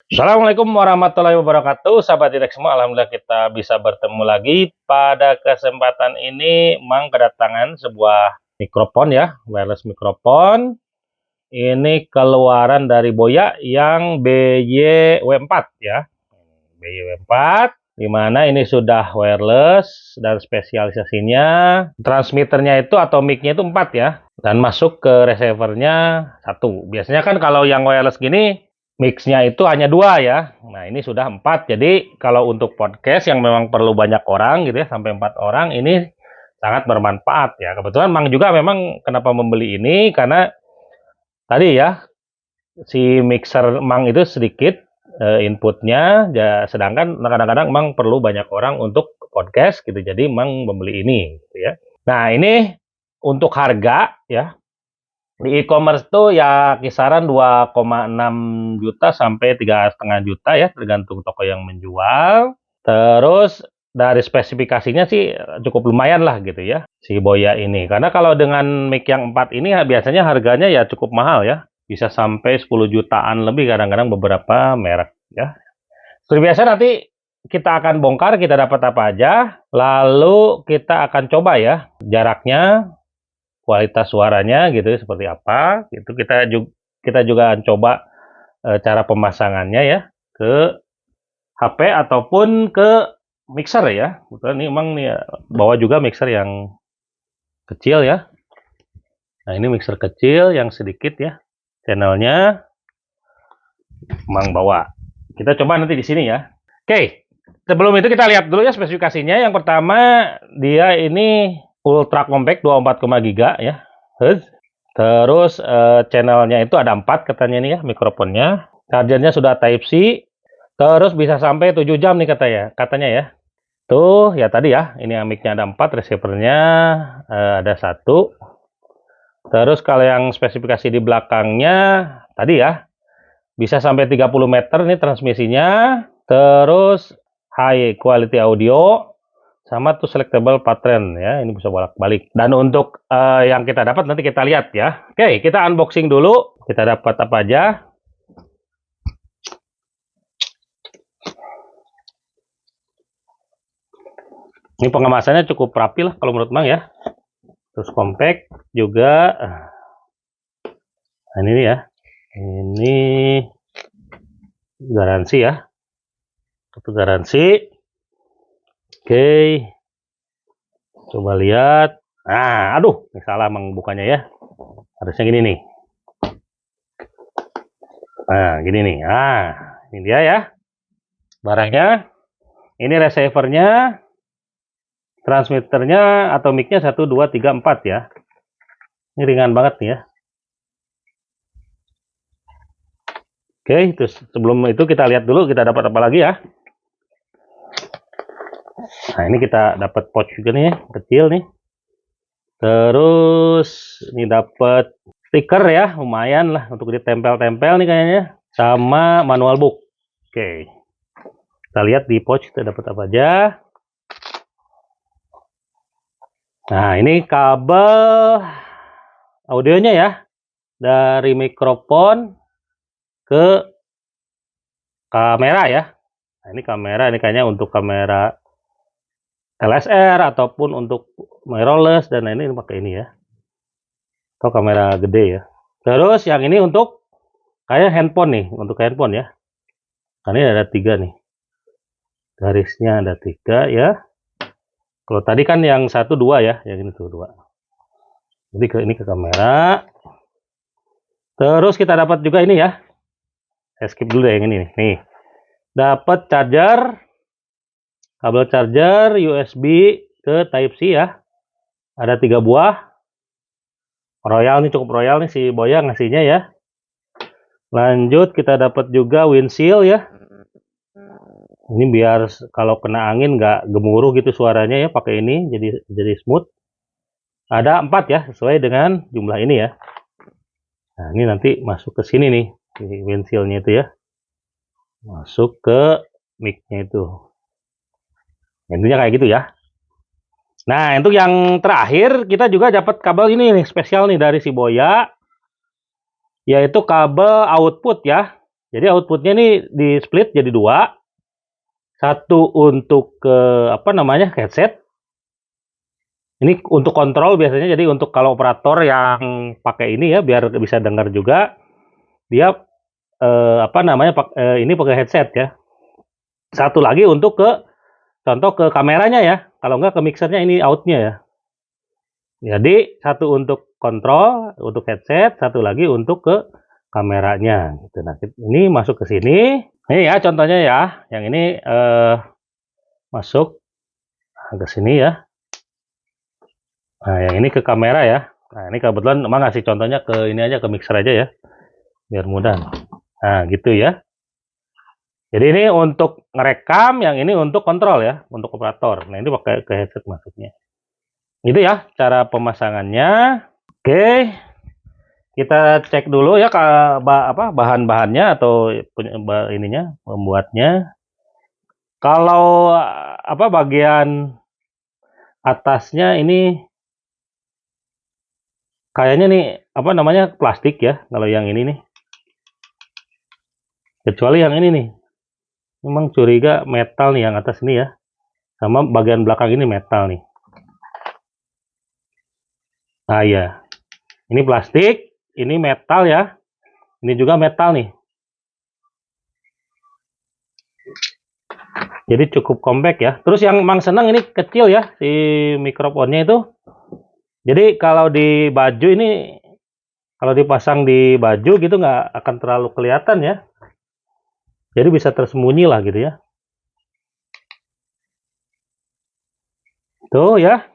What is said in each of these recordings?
Assalamualaikum warahmatullahi wabarakatuh, sahabat Direk semua. Alhamdulillah kita bisa bertemu lagi. Pada kesempatan ini, Mang kedatangan sebuah mikrofon ya, wireless mikrofon. Ini keluaran dari Boya yang BYW4 ya. BYW4, di mana ini sudah wireless dan spesialisasinya transmitternya itu atau mic-nya itu 4 ya. Dan masuk ke receivernya 1. Biasanya kan kalau yang wireless gini mix-nya itu hanya 2 ya. Nah, ini sudah 4. Jadi, kalau untuk podcast yang memang perlu banyak orang gitu ya, sampai 4 orang, ini sangat bermanfaat ya. Kebetulan Mang juga memang kenapa membeli ini, karena tadi ya, si mixer Mang itu sedikit inputnya, ya, sedangkan kadang-kadang Mang perlu banyak orang untuk podcast gitu. Jadi, Mang membeli ini gitu ya. Nah, ini untuk harga ya, di e-commerce tuh ya kisaran 2,6 juta sampai 3,5 juta ya, tergantung toko yang menjual. Terus dari spesifikasinya sih cukup lumayan lah gitu ya, si Boya ini. Karena kalau dengan mic yang 4 ini ya biasanya harganya ya cukup mahal ya. Bisa sampai 10 jutaan lebih kadang-kadang beberapa merek ya. Seperti biasa nanti kita akan bongkar kita dapat apa aja, lalu kita akan coba ya jaraknya, kualitas suaranya gitu seperti apa gitu. Kita juga akan coba cara pemasangannya ya ke HP ataupun ke mixer ya. Kebetulan ini emang nih bawa juga mixer yang kecil ya. Nah, ini mixer kecil yang sedikit ya channelnya, emang bawa. Kita coba nanti di sini ya. Oke, sebelum itu kita lihat dulu ya spesifikasinya. Yang pertama, dia ini ultra compact 24, giga ya. Terus channelnya itu ada 4 katanya nih ya, mikrofonnya. Chargernya sudah Type C. Terus bisa sampai 7 jam nih katanya ya. Tuh ya tadi ya, ini mic-nya ada 4, receivernya ada 1. Terus kalau yang spesifikasi di belakangnya tadi ya, bisa sampai 30 meter nih transmisinya. Terus high quality audio, sama tuh selectable pattern ya, ini bisa bolak-balik. Dan untuk yang kita dapat nanti kita lihat ya. Oke, kita unboxing dulu. Kita dapat apa aja. Ini pengemasannya cukup rapi lah kalau menurut Mang ya. Terus compact juga. Nah, ini ya. Ini garansi ya. Itu garansi. Oke. Coba lihat. Nah, aduh, ini salah Mang bukanya ya. Harusnya gini nih. Nah, gini nih. Ah, ini dia ya. Barangnya. Ini receivernya. Transmitternya atau mic-nya 1, 2, 3, 4 ya. Ini ringan banget nih ya. Oke, terus sebelum itu kita lihat dulu kita dapat apa lagi ya. Nah, ini kita dapat pouch juga nih, kecil nih. Terus ini dapat stiker ya, lumayan lah untuk ditempel-tempel nih kayaknya. Sama manual book. Oke. Kita lihat di pouch kita dapat apa aja. Nah, ini kabel audionya ya. Dari mikrofon ke kamera ya. Nah, ini kamera, ini kayaknya untuk kamera LSR ataupun untuk mirrorless, dan ini pakai ini ya. Atau kamera gede ya. Terus yang ini untuk kayak handphone nih, untuk handphone ya. Nah, ini ada 3 nih. Garisnya ada 3 ya. Kalau tadi kan yang 1 2 ya, yang ini tuh 2. Jadi ini ke kamera. Terus kita dapat juga ini ya. Saya skip dulu deh yang ini nih. Nih. Dapat charger, kabel charger USB ke Type C ya. Ada 3 buah. Royal nih, cukup royal nih si Boya ngasihnya ya. Lanjut kita dapat juga windshield ya. Ini biar kalau kena angin nggak gemuruh gitu suaranya ya, pakai ini jadi smooth. Ada 4 ya, sesuai dengan jumlah ini ya. Nah, ini nanti masuk ke sini nih, di windshieldnya itu ya. Masuk ke mic-nya itu. Intinya kayak gitu ya. Nah, untuk yang terakhir kita juga dapat kabel ini nih, spesial nih dari si Boya. Yaitu kabel output ya. Jadi outputnya ini di split jadi dua. Satu untuk ke headset. Ini untuk kontrol biasanya, jadi untuk kalau operator yang pakai ini ya biar bisa dengar juga, dia ini pakai headset ya. Satu lagi untuk contoh ke kameranya ya, kalau enggak ke mixernya, ini outnya ya. Jadi satu untuk kontrol, untuk headset, satu lagi untuk ke kameranya gitu. Nah, ini masuk ke sini. Ini ya contohnya ya, yang ini masuk ke sini ya. Nah, yang ini ke kamera ya. Nah, ini kebetulan emang ngasih contohnya ke ini aja, ke mixer aja ya, biar mudah. Nah, gitu ya. Jadi ini untuk ngerekam, yang ini untuk kontrol ya, untuk operator. Nah, ini pakai ke headset masuknya. Itu ya cara pemasangannya. Oke, kita cek dulu ya bahan-bahannya atau ininya, membuatnya. Kalau bagian atasnya ini kayaknya nih plastik ya, kalau yang ini nih. Kecuali yang ini nih. Memang curiga metal nih yang atas ini ya. Sama bagian belakang ini metal nih. Nah ya, ini plastik, ini metal ya. Ini juga metal nih. Jadi cukup compact ya. Terus yang Mang senang ini kecil ya, si mikrofonnya itu. Jadi kalau di baju ini, kalau dipasang di baju gitu nggak akan terlalu kelihatan ya. Jadi bisa tersembunyi lah gitu ya. Tuh ya.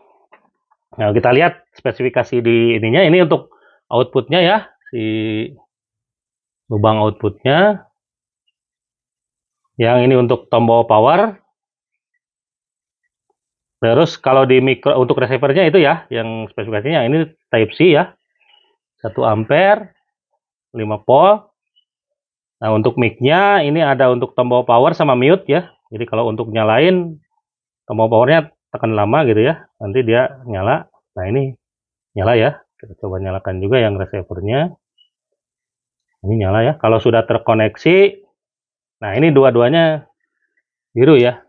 Nah, kita lihat spesifikasi di ininya. Ini untuk outputnya ya, si lubang outputnya. Yang ini untuk tombol power. Terus kalau di untuk receivernya itu ya, yang spesifikasinya ini Type C ya. 1 ampere, 5 volt. Nah, untuk mic-nya ini ada untuk tombol power sama mute ya. Jadi kalau untuk nyalain tombol powernya tekan lama gitu ya, nanti dia nyala. Nah, ini nyala ya. Kita coba nyalakan juga yang receivernya. Ini nyala ya. Kalau sudah terkoneksi, nah ini dua-duanya biru ya.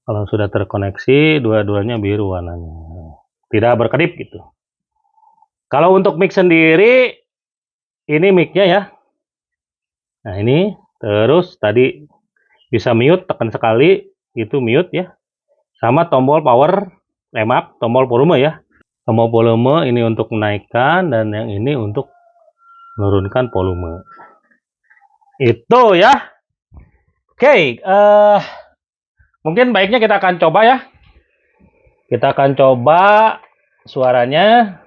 Kalau sudah terkoneksi, dua-duanya biru warnanya. Tidak berkedip gitu. Kalau untuk mic sendiri, ini mic-nya ya. Nah, ini terus tadi bisa mute, tekan sekali itu mute ya. Sama tombol power, maaf, tombol volume ya. Tombol volume ini untuk menaikkan, dan yang ini untuk menurunkan volume. Itu ya. Oke, mungkin baiknya kita akan coba ya. Kita akan coba suaranya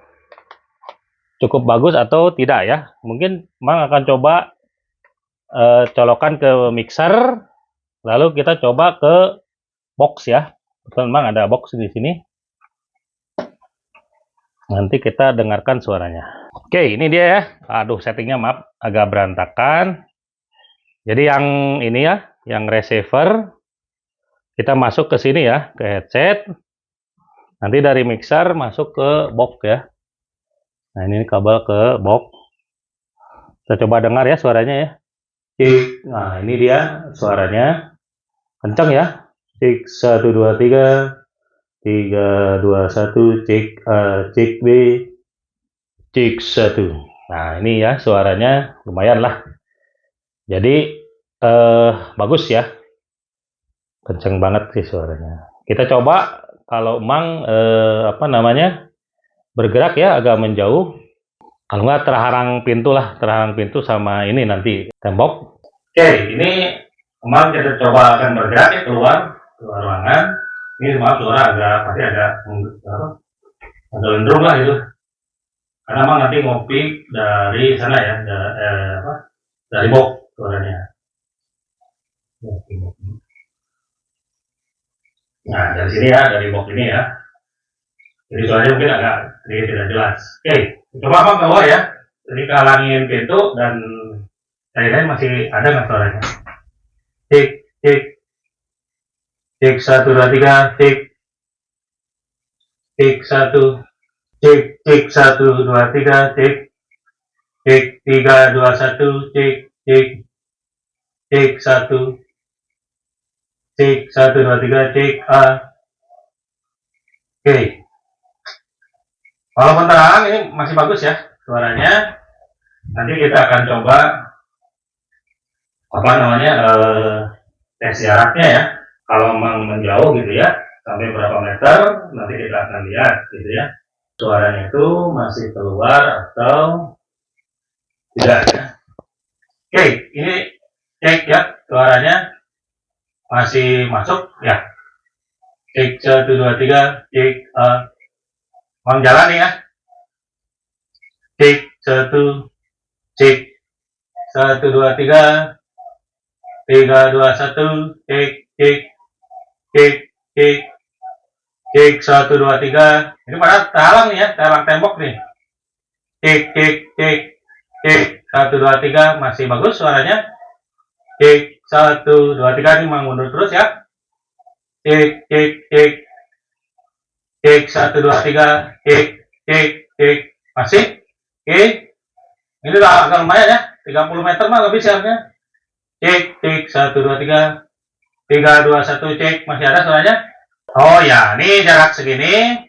cukup bagus atau tidak ya. Mungkin Mang akan coba colokan ke mixer, lalu kita coba ke box ya. Betul, Mang ada box di sini. Nanti kita dengarkan suaranya. Oke, ini dia ya. Aduh, settingnya maaf agak berantakan. Jadi yang ini ya, yang receiver kita masuk ke sini ya, ke headset. Nanti dari mixer masuk ke box ya. Nah, ini kabel ke box. Kita coba dengar ya suaranya ya. Cik. Nah, ini dia suaranya. Kencang ya. Cik 1 2 3 3 2 1 cik cik B cik 1. Nah, ini ya suaranya lumayan lah. Jadi bagus ya. Kenceng banget sih suaranya. Kita coba kalau Mang bergerak ya agak menjauh. Kalau nggak terhalang pintu lah, terhalang pintu sama ini nanti tembok. Oke, ini Mang kita coba akan bergerak ya keluar ruangan. Ini maaf suara pasti agak lendrung lah itu. Karena Mang nanti ngopi dari sana ya, dari box suaranya. Nah, dari sini ya, dari box ini ya. Jadi suaranya mungkin agak sedikit tidak jelas. Oke, coba Bang keluar ya. Jadi kehalangin pintu dan lain-lain masih ada nggak suaranya? Cek, cek, cek 1 2 3, cek, cek 1, cek 1 2 3, cek, cek 3 2 1, cek, cek 1, cek 1 2 3, cek A. Oke. Walaupun terang ini masih bagus ya suaranya. Nanti kita akan coba tes jaraknya ya. Kalau memang menjauh gitu ya, sampai berapa meter, nanti kita akan lihat gitu ya. Suaranya itu masih keluar atau tidak ya. Oke, ini cek ya suaranya masih masuk ya. Cek 1 2 3, cek mau jalan ya. Cek 1, cek 1 2 3, 3 2 1, cek cek cek cek cek 1 2 3. Ini pada terhalang nih ya, terhalang tembok nih. Cek cek cek cek 1 2 3, masih bagus suaranya. Cek 1 2 3, ini mundur terus ya. Cek cek cek cek 1 2 3, cek cek cek, masih. Oke, ini udah agak lumayan ya, 30 meter mah lebih seharusnya. Cek cek 1 2 3, 3 2 1, cek, masih ada suaranya. Oh ya, ini jarak segini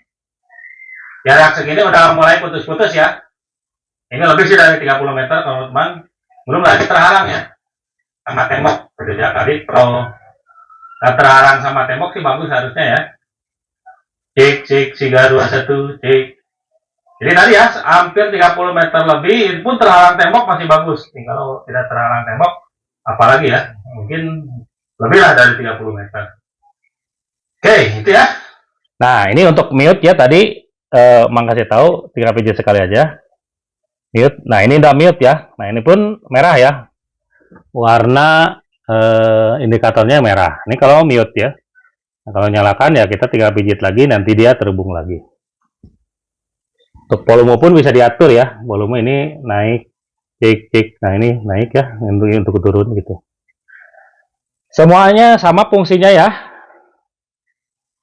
udah mulai putus-putus ya. Ini lebih sih dari 30 meter kalau teman, belum lagi terhalang ya sama tembok. Berbeda kali kalau terhalang sama tembok sih bagus harusnya ya. Cek cek 3 2 1, cek. Jadi tadi ya hampir 30 meter lebih, ini pun terhalang tembok masih bagus. Nih, kalau tidak terhalang tembok apalagi ya, mungkin lebih lah dari 30 meter. Oke, itu ya. Nah, ini untuk mute ya tadi Mang kasih tahu, tinggal pijit sekali aja. Mute. Nah, ini udah mute ya. Nah, ini pun merah ya. Warna indikatornya merah. Ini kalau mute ya. Nah, kalau nyalakan ya kita tinggal pijit lagi, nanti dia terhubung lagi. Untuk volume pun bisa diatur ya. Volume ini naik, cek. Nah, ini naik ya, untuk turun gitu. Semuanya sama fungsinya ya.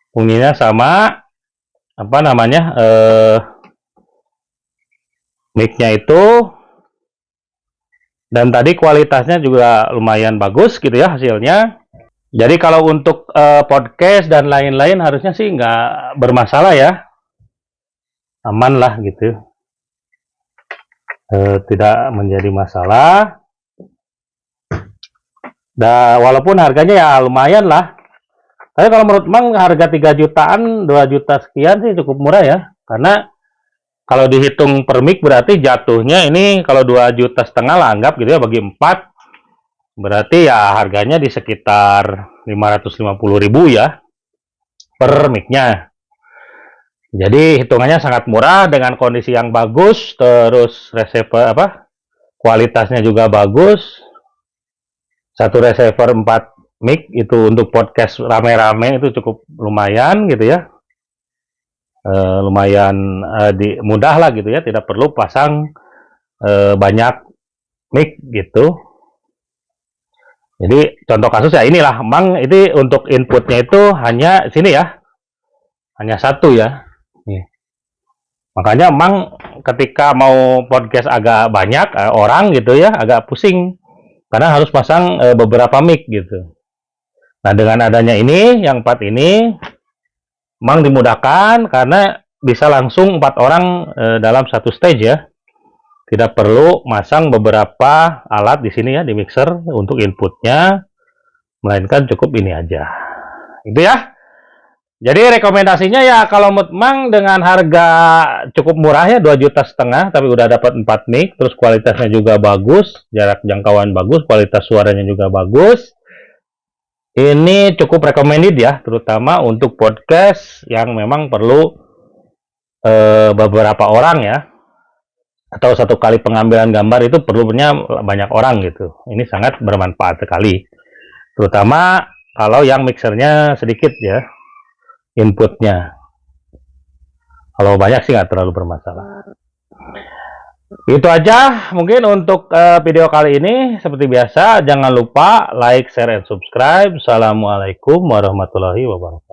Fungsinya sama, apa namanya, mic-nya itu, dan tadi kualitasnya juga lumayan bagus gitu ya hasilnya. Jadi kalau untuk podcast dan lain-lain harusnya sih nggak bermasalah ya, aman lah gitu, tidak menjadi masalah. Walaupun harganya ya lumayan lah. Tapi kalau menurut Mang harga 3 jutaan, 2 juta sekian sih cukup murah ya. Karena kalau dihitung per mic berarti jatuhnya ini kalau 2,5 juta lah anggap gitu ya, bagi 4. Berarti ya harganya di sekitar 550.000 ya per mic-nya. Jadi hitungannya sangat murah dengan kondisi yang bagus, terus receiver kualitasnya juga bagus. Satu receiver 4 mic itu untuk podcast rame-rame itu cukup lumayan gitu ya. Lumayan mudah lah gitu ya, tidak perlu pasang banyak mic gitu. Jadi contoh kasus ya inilah, Mang ini untuk inputnya itu hanya sini ya, hanya 1 ya. Nih. Makanya Mang ketika mau podcast agak banyak orang gitu ya, agak pusing karena harus pasang beberapa mic gitu. Nah, dengan adanya ini, yang 4 ini, Mang dimudahkan karena bisa langsung 4 orang dalam satu stage ya. Tidak perlu masang beberapa alat di sini ya, di mixer untuk inputnya, melainkan cukup ini aja. Itu ya. Jadi rekomendasinya ya kalau menurut Mang dengan harga cukup murah ya, 2,5 juta, tapi udah dapat 4 mic, terus kualitasnya juga bagus, jarak jangkauan bagus, kualitas suaranya juga bagus. Ini cukup recommended ya, terutama untuk podcast yang memang perlu beberapa orang ya, atau satu kali pengambilan gambar itu perlunya banyak orang gitu. Ini sangat bermanfaat sekali, terutama kalau yang mixernya sedikit ya, inputnya. Kalau banyak sih nggak terlalu bermasalah. Itu aja mungkin untuk video kali ini. Seperti biasa, jangan lupa like, share, and subscribe. Assalamualaikum warahmatullahi wabarakatuh.